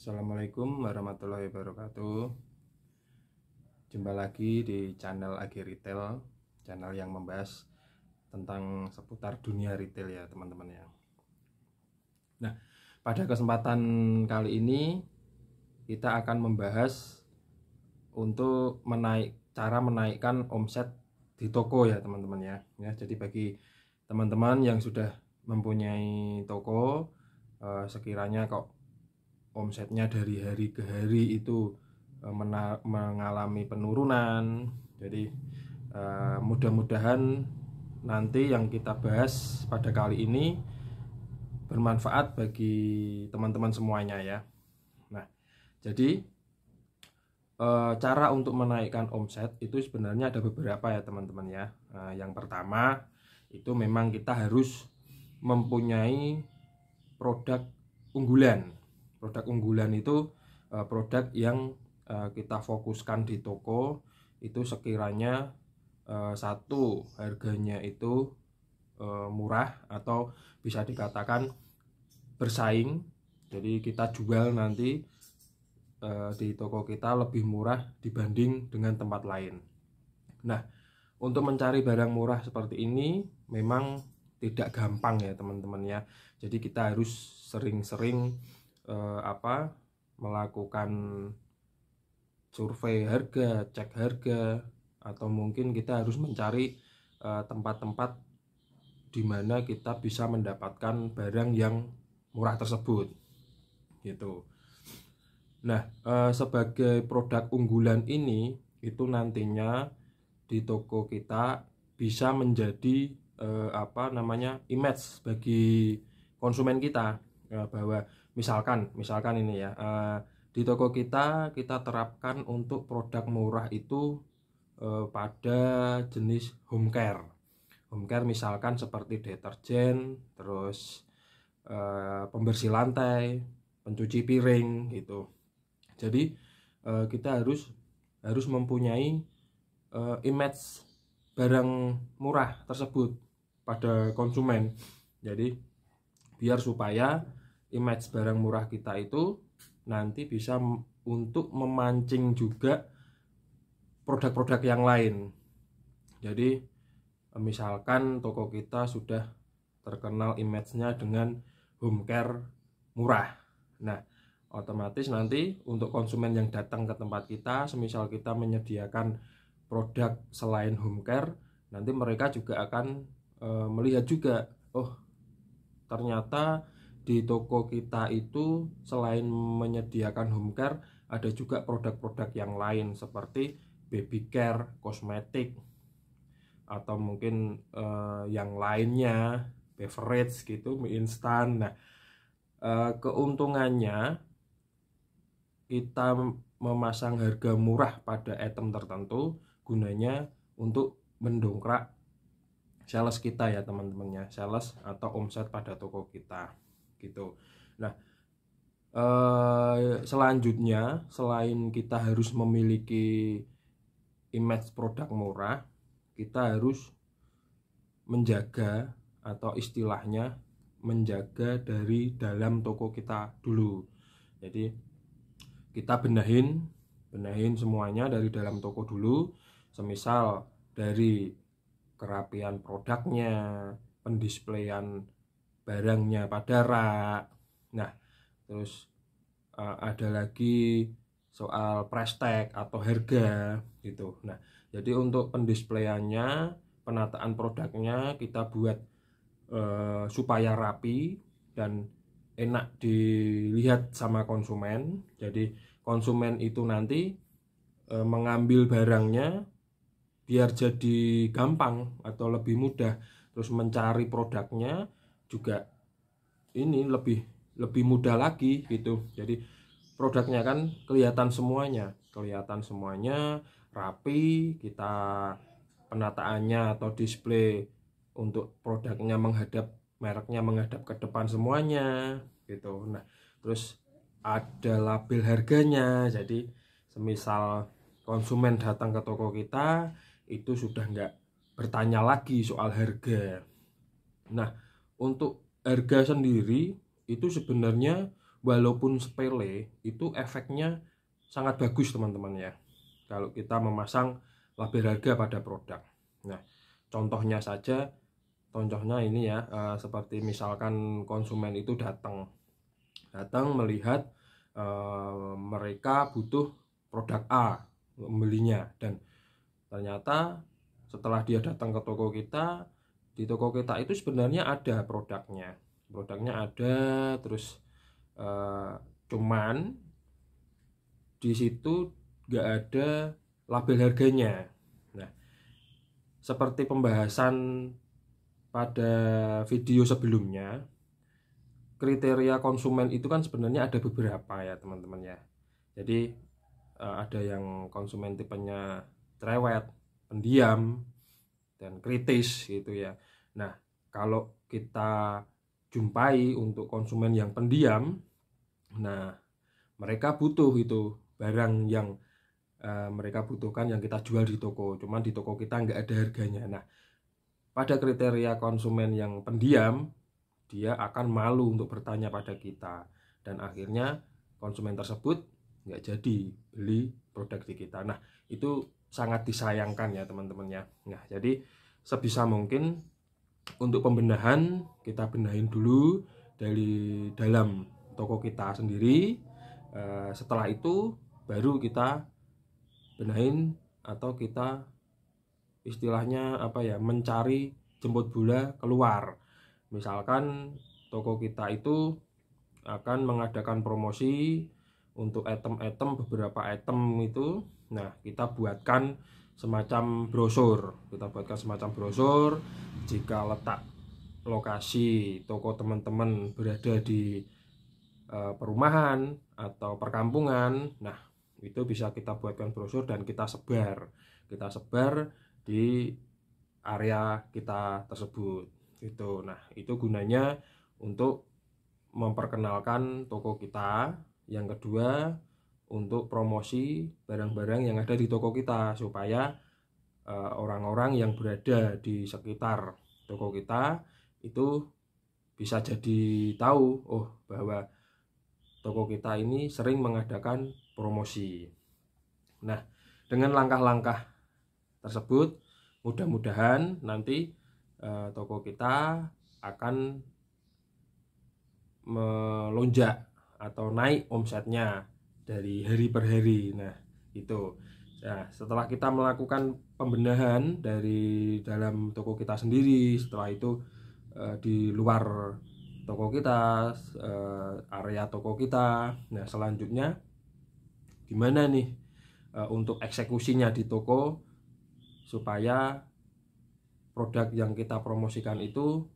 Assalamualaikum warahmatullahi wabarakatuh. Jumpa lagi di channel Agi Retail, channel yang membahas tentang seputar dunia retail ya teman-teman ya. Nah, pada kesempatan kali ini kita akan membahas untuk cara menaikkan omset di toko ya teman-teman ya. Jadi bagi teman-teman yang sudah mempunyai toko, sekiranya kok omsetnya dari hari ke hari itu mengalami penurunan. Jadi mudah-mudahan nanti yang kita bahas pada kali ini bermanfaat bagi teman-teman semuanya ya. Nah, jadi cara untuk menaikkan omset itu sebenarnya ada beberapa ya teman-teman ya. Yang pertama itu memang kita harus mempunyai produk unggulan. Produk unggulan itu produk yang kita fokuskan di toko itu sekiranya satu harganya itu murah atau bisa dikatakan bersaing. Jadi kita jual nanti di toko kita lebih murah dibanding dengan tempat lain. Nah, untuk mencari barang murah seperti ini memang tidak gampang ya teman-teman ya. Jadi kita harus sering-sering melakukan survei harga, cek harga, atau mungkin kita harus mencari tempat-tempat di mana kita bisa mendapatkan barang yang murah tersebut gitu. Nah, sebagai produk unggulan ini itu nantinya di toko kita bisa menjadi image bagi konsumen kita, bahwa misalkan ini ya, di toko kita terapkan untuk produk murah itu pada jenis home care. Home care misalkan seperti deterjen, terus pembersih lantai, pencuci piring gitu. Jadi kita harus mempunyai image barang murah tersebut pada konsumen. Jadi biar supaya image barang murah kita itu nanti bisa untuk memancing juga produk-produk yang lain. Jadi misalkan toko kita sudah terkenal image-nya dengan home care murah. Nah, otomatis nanti untuk konsumen yang datang ke tempat kita, semisal kita menyediakan produk selain home care, nanti mereka juga akan melihat juga, oh ternyata di toko kita itu selain menyediakan home care, ada juga produk-produk yang lain seperti baby care, kosmetik, atau mungkin yang lainnya, beverage gitu, mie instan. Nah, keuntungannya kita memasang harga murah pada item tertentu gunanya untuk mendongkrak sales kita ya teman-temannya, sales atau omset pada toko kita gitu. Nah, selanjutnya selain kita harus memiliki image produk murah, kita harus menjaga atau istilahnya menjaga dari dalam toko kita dulu. Jadi kita benahin semuanya dari dalam toko dulu, semisal dari kerapian produknya, pendisplayan barangnya pada rak. Nah, terus ada lagi soal price tag atau harga gitu. Nah, jadi untuk pendisplayannya, penataan produknya kita buat supaya rapi dan enak dilihat sama konsumen. Jadi konsumen itu nanti mengambil barangnya biar jadi gampang atau lebih mudah, terus mencari produknya juga ini lebih mudah lagi gitu. Jadi produknya kan kelihatan semuanya rapi, kita penataannya atau display untuk produknya mereknya menghadap ke depan semuanya gitu. Nah, terus ada label harganya. Jadi semisal konsumen datang ke toko kita itu sudah nggak bertanya lagi soal harga. Nah, untuk harga sendiri itu sebenarnya walaupun sepele itu efeknya sangat bagus teman-teman ya, kalau kita memasang label harga pada produk. Nah, contohnya ini ya, seperti misalkan konsumen itu datang melihat mereka butuh produk A, membelinya, dan ternyata setelah dia datang ke toko kita, di toko kita itu sebenarnya ada produknya ada, terus cuman di situ nggak ada label harganya. Nah, seperti pembahasan pada video sebelumnya, kriteria konsumen itu kan sebenarnya ada beberapa ya teman-teman ya. Jadi ada yang konsumen tipenya cerewet, pendiam, dan kritis gitu ya. Nah, kalau kita jumpai untuk konsumen yang pendiam, nah mereka butuh itu barang yang mereka butuhkan yang kita jual di toko, cuman di toko kita nggak ada harganya. Nah, pada kriteria konsumen yang pendiam, dia akan malu untuk bertanya pada kita, dan akhirnya konsumen tersebut nggak jadi beli produk di kita. Nah, itu sangat disayangkan ya teman-teman ya. Nah, jadi sebisa mungkin untuk pembenahan, kita benahin dulu dari dalam toko kita sendiri. Setelah itu baru kita benahin, atau kita istilahnya apa ya, mencari jemput bola keluar. Misalkan toko kita itu akan mengadakan promosi untuk item-item, beberapa item itu. Nah, kita buatkan semacam brosur. Jika letak lokasi toko teman-teman berada di perumahan atau perkampungan, nah itu bisa kita buatkan brosur dan kita sebar di area kita tersebut gitu. Nah, itu gunanya untuk memperkenalkan toko kita. Yang kedua, untuk promosi barang-barang yang ada di toko kita, supaya orang-orang yang berada di sekitar toko kita itu bisa jadi tahu, oh bahwa toko kita ini sering mengadakan promosi. Nah, dengan langkah-langkah tersebut, mudah-mudahan nanti toko kita akan melonjak atau naik omsetnya dari hari per hari. Nah, itu. Nah, setelah kita melakukan pembenahan dari dalam toko kita sendiri, setelah itu di luar toko kita, area toko kita. Nah, selanjutnya gimana nih untuk eksekusinya di toko, supaya produk yang kita promosikan itu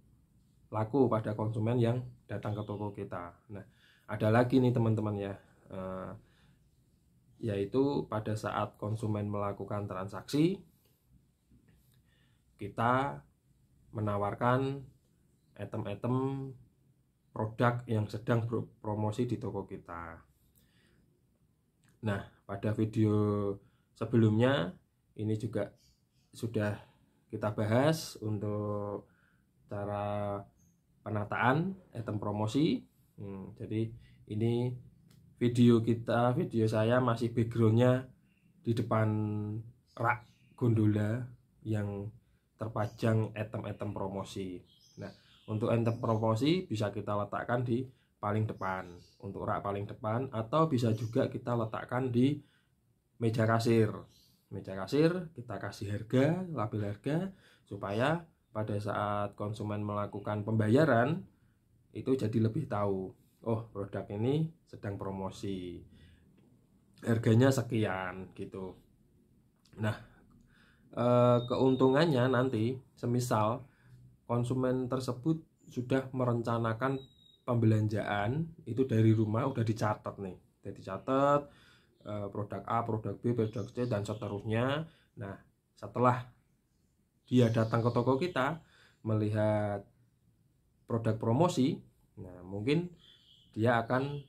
laku pada konsumen yang datang ke toko kita. Nah, ada lagi nih teman-teman ya, yaitu pada saat konsumen melakukan transaksi, kita menawarkan item-item produk yang sedang promosi di toko kita. Nah, pada video sebelumnya ini juga sudah kita bahas untuk cara penataan item promosi. Jadi ini video saya masih backgroundnya di depan rak gondola yang terpajang item-item promosi. Nah, untuk item promosi bisa kita letakkan di paling depan, untuk rak paling depan, atau bisa juga kita letakkan di meja kasir. Kita kasih harga, label harga, supaya pada saat konsumen melakukan pembayaran itu jadi lebih tahu, oh produk ini sedang promosi, harganya sekian gitu. Nah, keuntungannya nanti semisal konsumen tersebut sudah merencanakan pembelanjaan itu dari rumah, udah dicatat nih, produk A, produk B, produk C, dan seterusnya. Nah, setelah dia datang ke toko kita melihat produk promosi, nah mungkin dia akan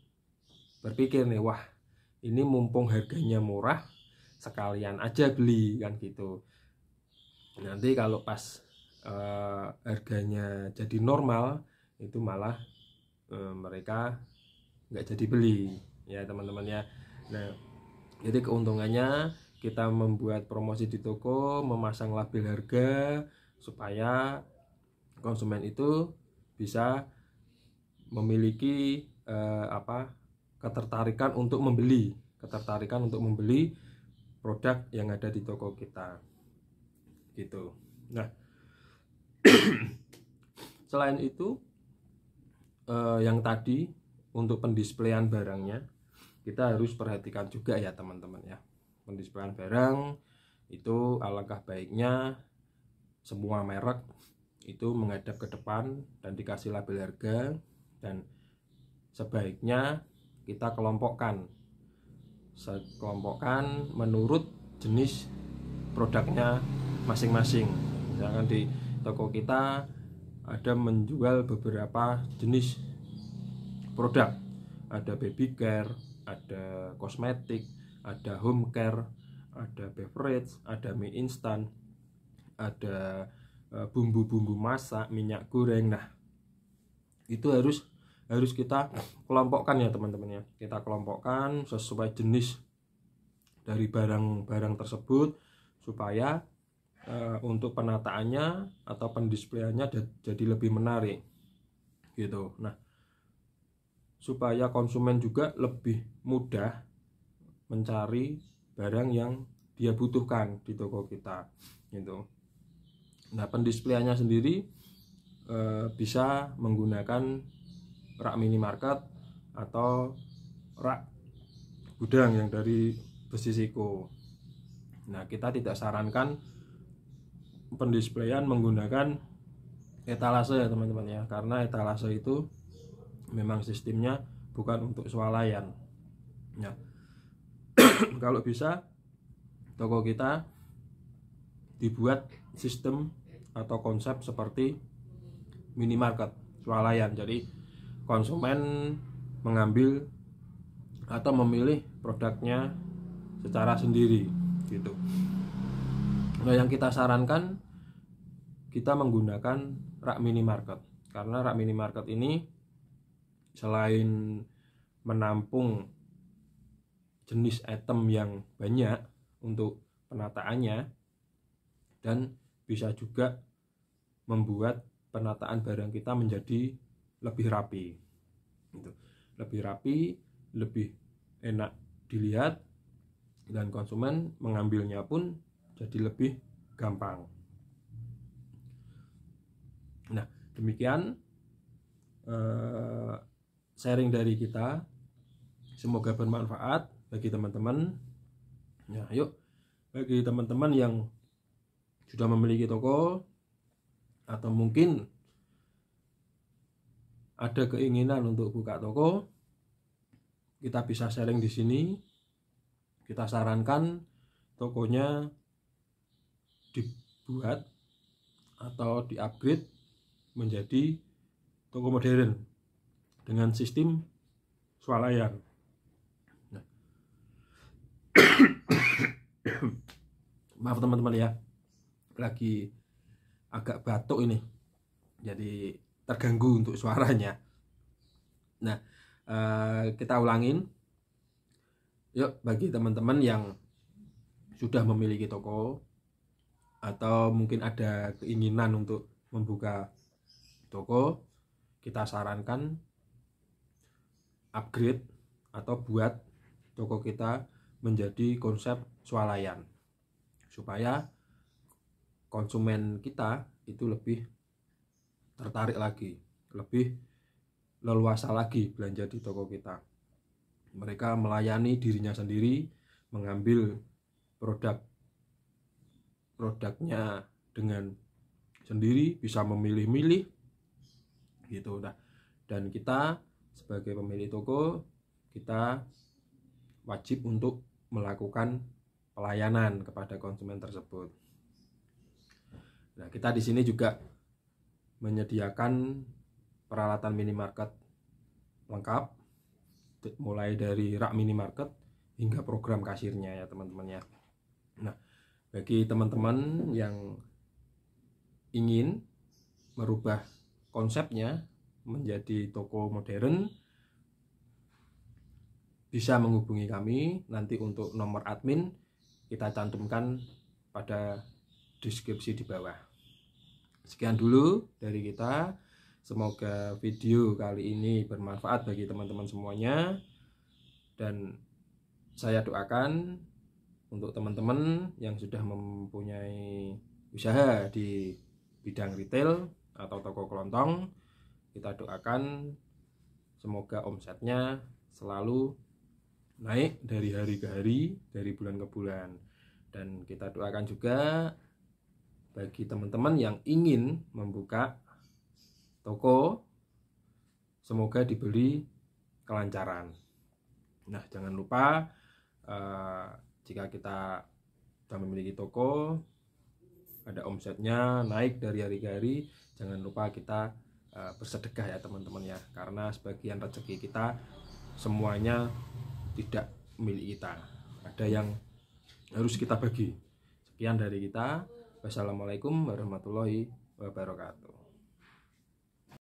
berpikir nih, wah ini mumpung harganya murah, sekalian aja beli kan gitu. Nanti kalau pas harganya jadi normal, itu malah mereka nggak jadi beli ya teman-teman ya. Nah, jadi keuntungannya kita membuat promosi di toko, memasang label harga supaya konsumen itu bisa memiliki ketertarikan untuk membeli produk yang ada di toko kita gitu. Nah, selain itu yang tadi untuk pendisplayan barangnya kita harus perhatikan juga ya teman-teman ya. Pendisplayan barang itu alangkah baiknya semua merek itu menghadap ke depan dan dikasih label harga, dan sebaiknya kita kelompokkan menurut jenis produknya masing-masing. Misalkan di toko kita ada menjual beberapa jenis produk, ada baby care, ada kosmetik, ada home care, ada beverage, ada mie instan, ada bumbu-bumbu masak, minyak goreng. Nah, itu harus kita kelompokkan ya teman-teman ya. Kita kelompokkan sesuai jenis dari barang-barang tersebut supaya untuk penataannya atau pendisplayannya jadi lebih menarik gitu. Nah, supaya konsumen juga lebih mudah mencari barang yang dia butuhkan di toko kita gitu. Nah, pendisplayannya sendiri bisa menggunakan rak minimarket atau rak gudang yang dari besi siko. Nah, kita tidak sarankan pendisplayan menggunakan etalase ya teman-teman ya, karena etalase itu memang sistemnya bukan untuk swalayan. Nah, kalau bisa toko kita dibuat sistem atau konsep seperti minimarket swalayan. Jadi konsumen mengambil atau memilih produknya secara sendiri gitu. Nah, yang kita sarankan kita menggunakan rak minimarket, karena rak minimarket ini selain menampung jenis item yang banyak untuk penataannya, dan bisa juga membuat penataan barang kita menjadi lebih rapi gitu. Lebih rapi, lebih enak dilihat, dan konsumen mengambilnya pun jadi lebih gampang. Nah, demikian sharing dari kita, semoga bermanfaat bagi teman-teman. Nah, yuk, bagi teman-teman yang sudah memiliki toko atau mungkin ada keinginan untuk buka toko, kita bisa sharing di sini. Kita sarankan tokonya dibuat atau di-upgrade menjadi toko modern dengan sistem swalayan. Nah, maaf teman-teman ya, lagi agak batuk ini, jadi terganggu untuk suaranya. Nah, kita ulangin. Yuk, bagi teman-teman yang sudah memiliki toko atau mungkin ada keinginan untuk membuka toko, kita sarankan upgrade atau buat toko kita menjadi konsep swalayan supaya konsumen kita itu lebih tertarik lagi, lebih leluasa lagi belanja di toko kita. Mereka melayani dirinya sendiri, mengambil produknya dengan sendiri, bisa memilih-milih gitu. Nah, dan kita sebagai pemilik toko, kita wajib untuk melakukan pelayanan kepada konsumen tersebut. Nah, kita di sini juga menyediakan peralatan minimarket lengkap, mulai dari rak minimarket hingga program kasirnya ya teman-teman ya. Nah, bagi teman-teman yang ingin merubah konsepnya menjadi toko modern, bisa menghubungi kami. Nanti untuk nomor admin kita cantumkan pada deskripsi di bawah. Sekian dulu dari kita. Semoga video kali ini bermanfaat bagi teman-teman semuanya, dan saya doakan untuk teman-teman yang sudah mempunyai usaha di bidang retail atau toko kelontong, kita doakan semoga omsetnya selalu naik dari hari ke hari, dari bulan ke bulan. Dan kita doakan juga bagi teman-teman yang ingin membuka toko, semoga diberi kelancaran. Nah, jangan lupa jika kita sudah memiliki toko, ada omsetnya naik dari hari ke hari, jangan lupa kita bersedekah ya teman-teman ya, karena sebagian rezeki kita semuanya tidak milik kita, ada yang harus kita bagi. Sekian dari kita. Wassalamualaikum warahmatullahi wabarakatuh.